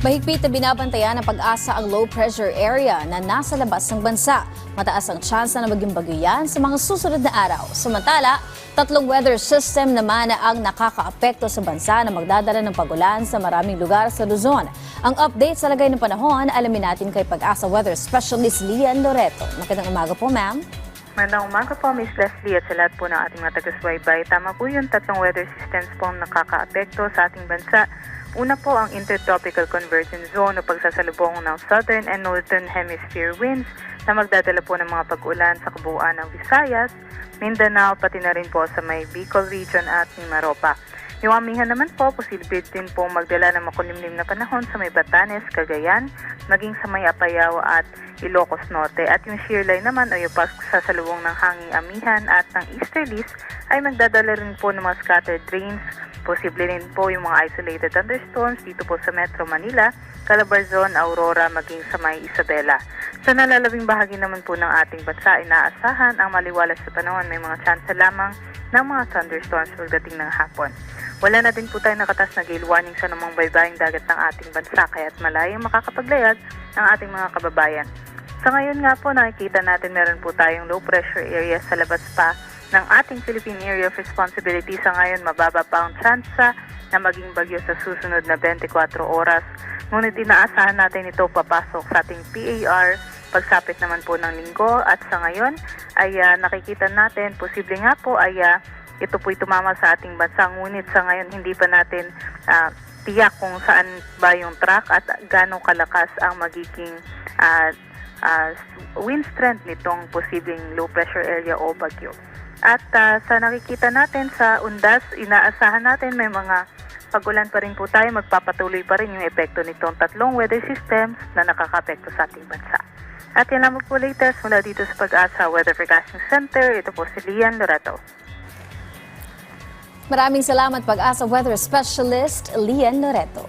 Mahigpit na binabantayan ng Pag-asa ang low pressure area na nasa labas ng bansa. Mataas ang tsansa na maging bagyo yan sa mga susunod na araw. Samantala, tatlong weather system naman na ang nakakaapekto sa bansa na magdadala ng pagulan sa maraming lugar sa Luzon. Ang update sa lagay ng panahon, alamin natin kay Pag-asa Weather Specialist Lian Loreto. Magandang umaga po, ma'am. Magandang umaga po, Ms. Leslie, at sa lahat po ng ating mga taga-subaybay. Tama po yung tatlong weather systems po ang nakakaapekto sa ating bansa. Una po ang Intertropical Convergence Zone o pagsasalubong ng Southern and Northern Hemisphere winds na magdadala po ng mga pag-ulan sa kabuuan ng Visayas, Mindanao, pati na rin po sa may Bicol Region at Mimaropa. Yung amihan naman po, posible din po magdala ng makulimlim na panahon sa may Batanes, Cagayan, maging sa may Apayao at Ilocos Norte. At yung shear line naman o yung pagsasalubong ng hanging amihan at ng easterlies ay magdadala rin po ng mga scattered rains. Posible rin po yung mga isolated thunderstorms dito po sa Metro Manila, Calabarzon, Aurora, maging sa may Isabela. Sa nalalabing bahagi naman po ng ating bansa, inaasahan ang maliwalas sa panahon. May mga tsansa lamang ng mga thunderstorms pagdating ng hapon. Wala na din po tayo nakatas na gale warning sa namang baybaying dagat ng ating bansa, kaya't malayang makakapaglayag ang ating mga kababayan. Sa ngayon nga po, nakikita natin meron po tayong low pressure area sa labas pa ng ating Philippine Area of Responsibility. Sa ngayon, mababa pa ang tsansa na maging bagyo sa susunod na 24 oras. Ngunit inaasahan natin ito papasok sa ating PAR pagsapit naman po ng linggo. At sa ngayon ay nakikita natin, posible nga po ay ito po'y tumama sa ating bansa. Ngunit sa ngayon, hindi pa natin tiyak kung saan ba yung track at gano'ng kalakas ang magiging wind strength nitong posibleng low pressure area o bagyo. At sa nakikita natin sa undas, inaasahan natin may mga pagulan pa rin po tayo, magpapatuloy pa rin yung epekto nitong tatlong weather systems na nakakapekto sa ating bansa. At yan lamang po latest mula dito sa Pag-asa Weather Forecasting Center. Ito po si Lian Loreto. Maraming salamat, Pag-asa Weather Specialist Lian Loreto.